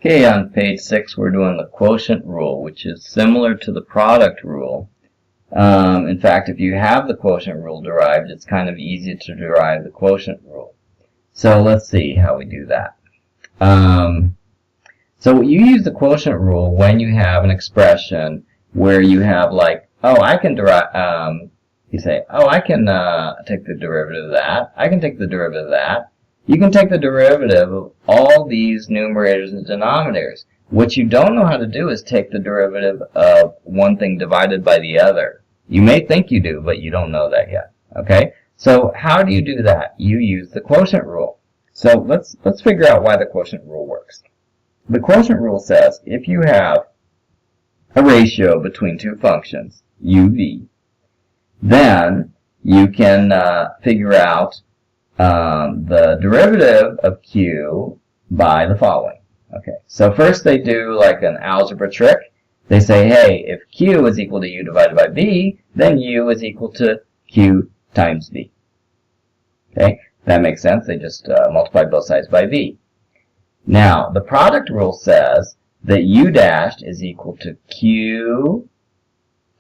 Okay, on page 6 we're doing the quotient rule, which is similar to the product rule. In fact, if you have the quotient rule derived, it's kind of easy to derive the quotient rule. So let's see how we do that. So you use the quotient rule when you have an expression where you have like, oh, I can derive, you say, oh, I can take the derivative of that. I can take the derivative of that. You can take the derivative of all these numerators and denominators. What you don't know how to do is take the derivative of one thing divided by the other. You may think you do, but you don't know that yet. Okay? So how do you do that? You use the quotient rule. So let's figure out why the quotient rule works. The quotient rule says if you have a ratio between two functions, u, v, then you can figure out the derivative of q by the following. Okay, so first they do like an algebra trick. They say, hey, if q is equal to u divided by v, then u is equal to q times v. Okay, that makes sense. They just multiply both sides by v. Now, the product rule says that u dashed is equal to q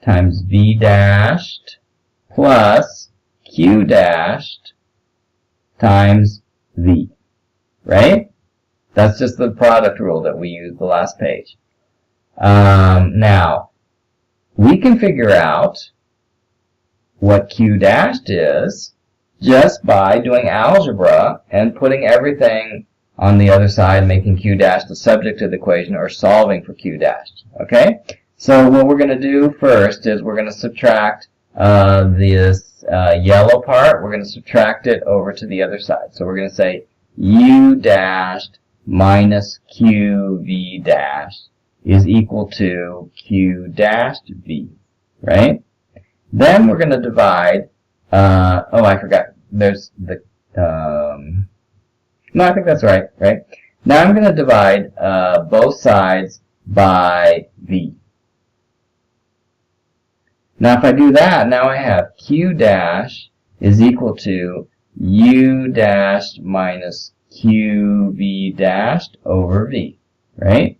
times v dashed plus q dashed times v, right? That's just the product rule that we used the last page. Now, we can figure out what q dashed is just by doing algebra and putting everything on the other side, making q dashed the subject of the equation or solving for q dashed. Okay? So what we're going to do first is we're going to subtract this yellow part. We're going to subtract it over to the other side. So we're going to say u dashed minus qv dashed is equal to q dashed v, right? Then we're going to divide, oh, I forgot, there's the, no, I think that's right? Now I'm going to divide both sides by v. Now if I do that, now I have q dash is equal to u dashed minus qv dashed over v, right?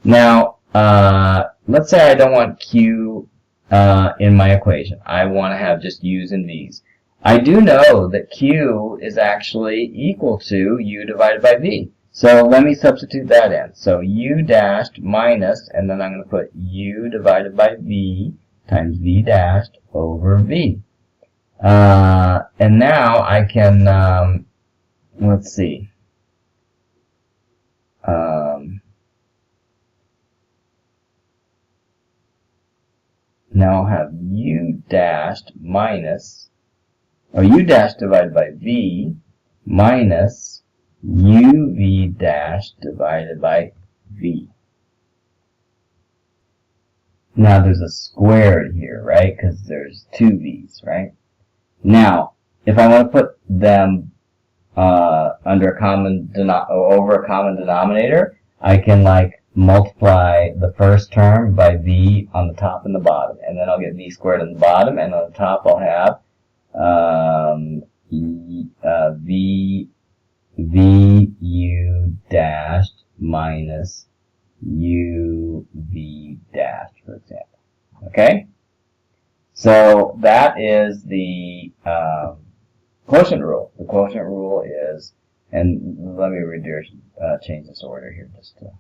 Now, let's say I don't want q in my equation. I want to have just u's and v's. I do know that q is actually equal to u divided by v. So let me substitute that in. So u dashed minus, and then I'm going to put u divided by v times v dashed over v. And now I can, let's see. Now I'll have u dashed minus, or u dashed divided by v minus uv dashed divided by v. Now there's a squared here, right? Because there's two v's, right? Now, if I want to put them under a common over a common denominator, I can like multiply the first term by v on the top and the bottom, and then I'll get v squared on the bottom, and on the top I'll have vu dashed minus uv dashed, for example. Okay? So that is the quotient rule. The quotient rule is, and let me change this order here just to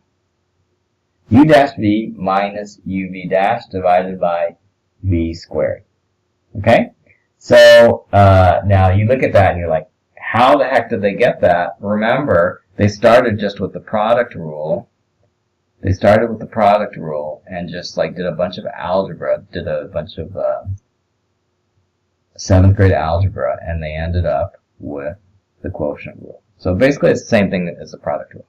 u dash v minus uv dash divided by v squared. Okay? So now you look at that and you're like, how the heck did they get that? Remember, they started just with the product rule. They started with the product rule and just like did a bunch of algebra, did a bunch of 7th grade algebra, and they ended up with the quotient rule. So basically it's the same thing as the product rule.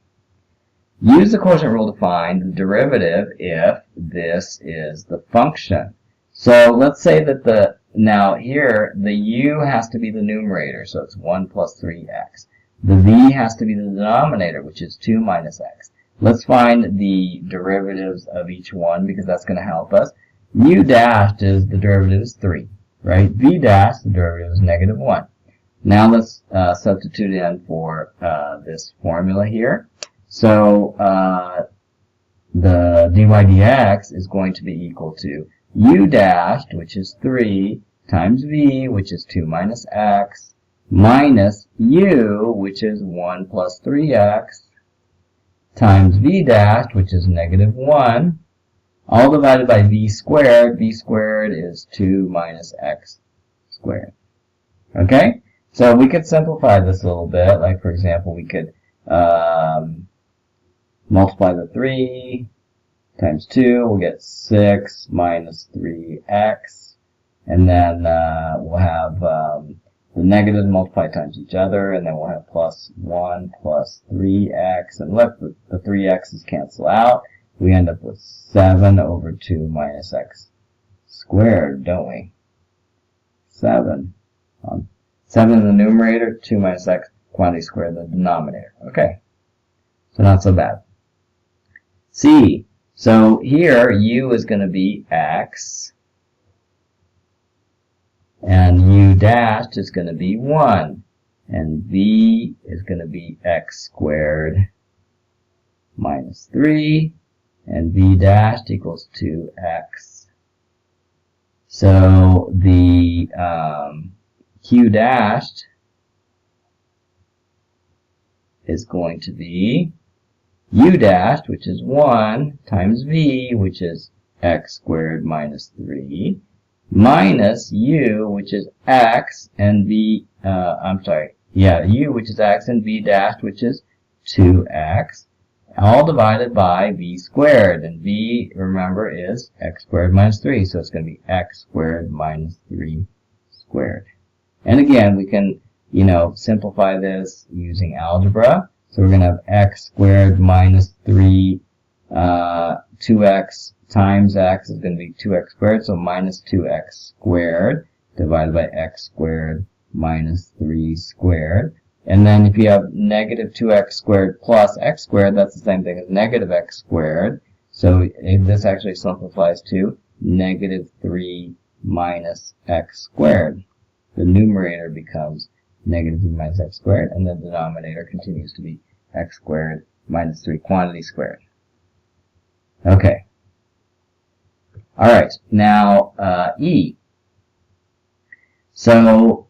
Use the quotient rule to find the derivative if this is the function. So let's say that now here, the u has to be the numerator, so it's 1 plus 3x. The v has to be the denominator, which is 2 minus x. Let's find the derivatives of each one, because that's going to help us. U dashed is, the derivative is 3, right? V dashed, the derivative is negative 1. Now let's substitute in for this formula here. So dy dx is going to be equal to u dashed, which is 3, times v, which is 2 minus x, minus u, which is 1 plus 3x, times v dashed, which is negative 1, all divided by v squared. V squared is 2 minus x squared. Okay? So we could simplify this a little bit. Like, for example, we could multiply the 3 times 2. We'll get 6 minus 3x. And then we'll have the negatives multiply times each other. And then we'll have plus 1 plus 3x. And let the 3x's cancel out. We end up with 7 over 2 minus x squared, don't we? 7. 7 in the numerator, 2 minus x quantity squared in the denominator. Okay. So not so bad. C. So here, u is going to be x. And u dashed is going to be 1. And v is going to be x squared minus 3. And v dashed equals 2x. So the q dashed is going to be u dashed, which is 1, times v, which is x squared minus 3, minus u, which is x, and v, u, which is x, and v dashed, which is 2x, all divided by v squared. And v, remember, is x squared minus 3, so it's going to be x squared minus 3 squared. And again, we can, simplify this using algebra. So we're going to have x squared minus 3, 2x times x is going to be 2x squared, so minus 2x squared divided by x squared minus 3 squared. And then if you have negative 2x squared plus x squared, that's the same thing as negative x squared. So this actually simplifies to negative 3 minus x squared. The numerator becomes negative 3 minus x squared, and the denominator continues to be x squared minus 3 quantity squared. Okay. Alright, now E. So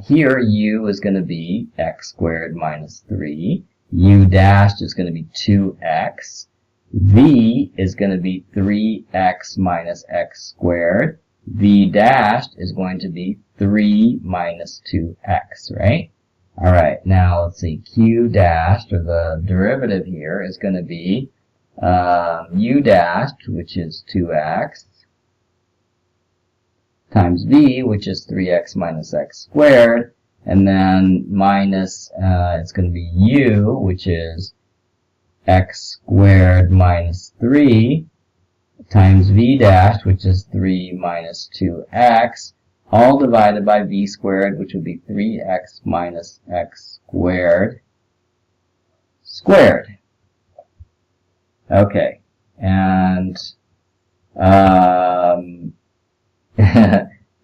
here u is going to be x squared minus 3. U dashed is going to be 2x. V is going to be 3x minus x squared. V dashed is going to be 3 minus 2x, right? Alright, now let's see. Q dashed, or the derivative here, is going to be u dashed, which is 2x, times v, which is 3x minus x squared, and then minus, it's going to be u, which is x squared minus 3, times v dashed, which is 3 minus 2x, all divided by v squared, which would be 3x minus x squared, squared. Okay, and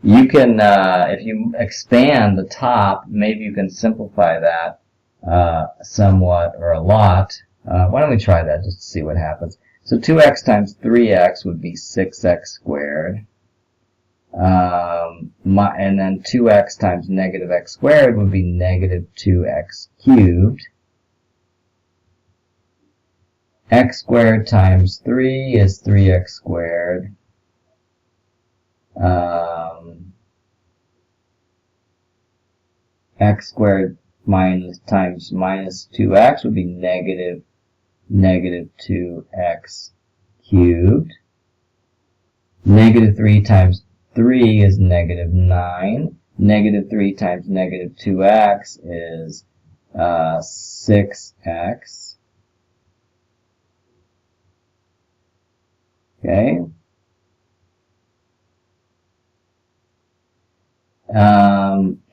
you can, if you expand the top, maybe you can simplify that somewhat or a lot. Why don't we try that just to see what happens. So 2x times 3x would be 6x squared. And then 2x times negative x squared would be negative 2x cubed. X squared times 3 is 3x squared. X squared times minus 2x would be negative 2x cubed. Negative 3 times 3 is negative 9. Negative 3 times negative 2x is 6x. Okay.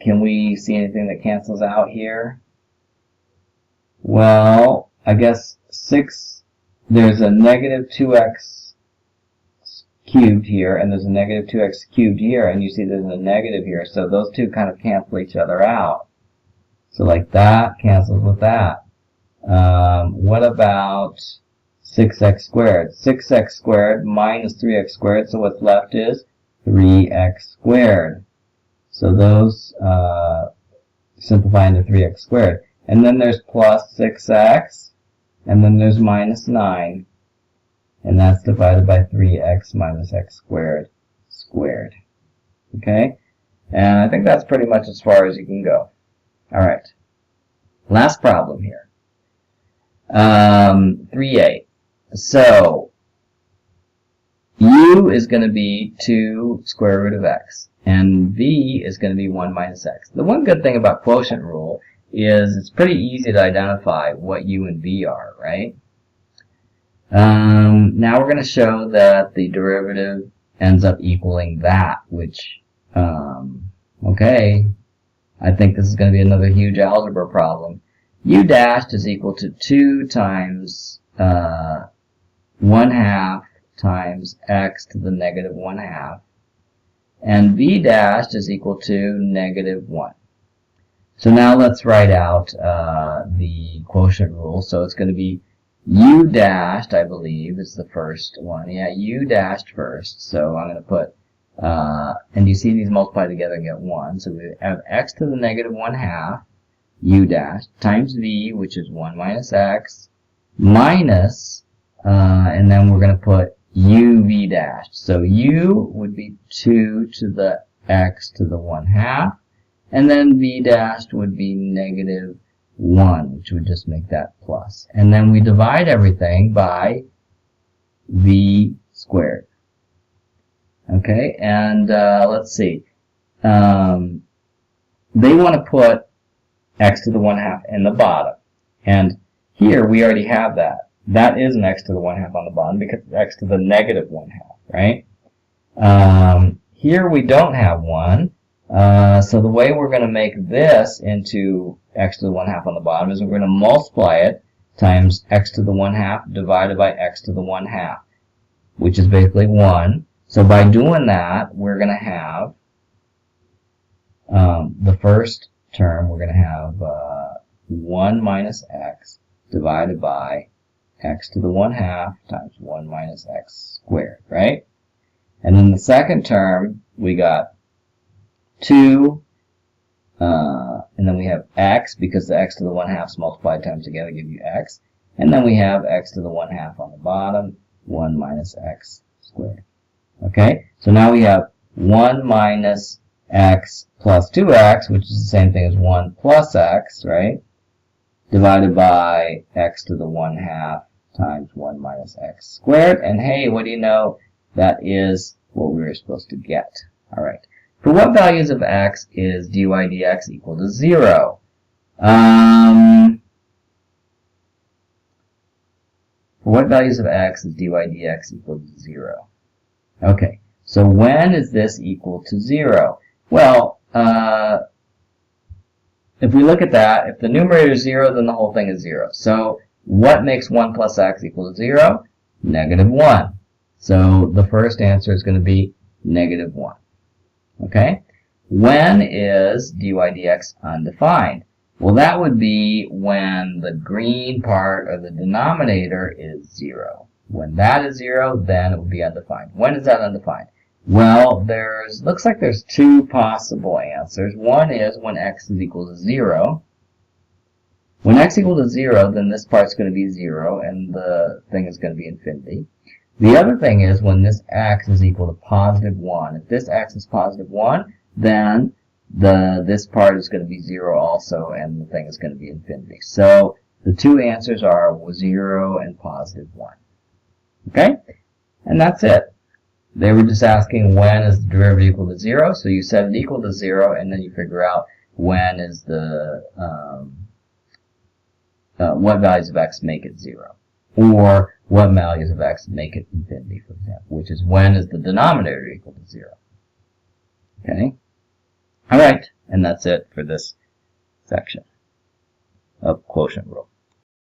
Can we see anything that cancels out here? Well, I guess there's a negative 2x cubed here, and there's a negative 2x cubed here, and you see there's a negative here, so those two kind of cancel each other out. So like that cancels with that. What about 6x squared. 6x squared minus 3x squared, so what's left is 3x squared. So those simplify into 3x squared. And then there's plus 6x, and then there's minus 9, and that's divided by 3x minus x squared squared. Okay? And I think that's pretty much as far as you can go. Alright. Last problem here. 3a. So, u is going to be 2 square root of x, and v is going to be 1 minus x. The one good thing about quotient rule is it's pretty easy to identify what u and v are, right? Now we're going to show that the derivative ends up equaling that, which, okay, I think this is going to be another huge algebra problem. U dashed is equal to 2 times 1/2 times x to the negative 1/2, and v dashed is equal to negative 1. So now let's write out the quotient rule. So it's going to be u dashed, I believe, is the first one. Yeah, u dashed first. So I'm going to put, and you see these multiply together and get 1. So we have x to the negative 1/2, u dashed, times v, which is 1 minus x, minus, and then we're going to put uv dashed. So u would be 2 to the x to the 1/2, and then v dashed would be negative 1, which would just make that plus. And then we divide everything by v squared. Okay, and let's see. They want to put x to the 1/2 in the bottom. And here we already have that. That is an x to the 1/2 on the bottom because it's x to the negative 1/2, right? Here we don't have 1. So the way we're going to make this into x to the 1/2 on the bottom is we're going to multiply it times x to the 1/2 divided by x to the 1/2, which is basically 1. So by doing that, we're going to have the first term, we're going to have 1 minus x divided by x to the 1/2 times 1 minus x squared, right? And then the second term, we got 2, and then we have x, because the x to the 1/2 multiplied times together give you x. And then we have x to the 1/2 on the bottom, 1 minus x squared. Okay, so now we have 1 minus x plus 2x, which is the same thing as 1 plus x, right? Divided by x to the 1/2 times 1 minus x squared. And hey, what do you know? That is what we were supposed to get. All right. For what values of x is dy dx equal to 0? For what values of x is dy dx equal to 0? Okay, so when is this equal to 0? Well, if we look at that, if the numerator is 0, then the whole thing is 0. So what makes 1 plus x equal to 0? Negative 1. So the first answer is going to be negative 1. Okay? When is dy dx undefined? Well, that would be when the green part of the denominator is 0. When that is 0, then it would be undefined. When is that undefined? Well, looks like there's 2 possible answers. One is when x is equal to 0. When x equal to 0, then this part's going to be 0, and the thing is going to be infinity. The other thing is when this x is equal to positive 1. If this x is positive 1, then this part is going to be 0 also, and the thing is going to be infinity. So the 2 answers are 0 and positive 1. Okay? And that's it. They were just asking when is the derivative equal to 0, so you set it equal to 0, and then you figure out when is the, what values of x make it 0. Or what values of x make it infinity, for example, which is when is the denominator equal to 0. Okay? Alright, and that's it for this section of quotient rule.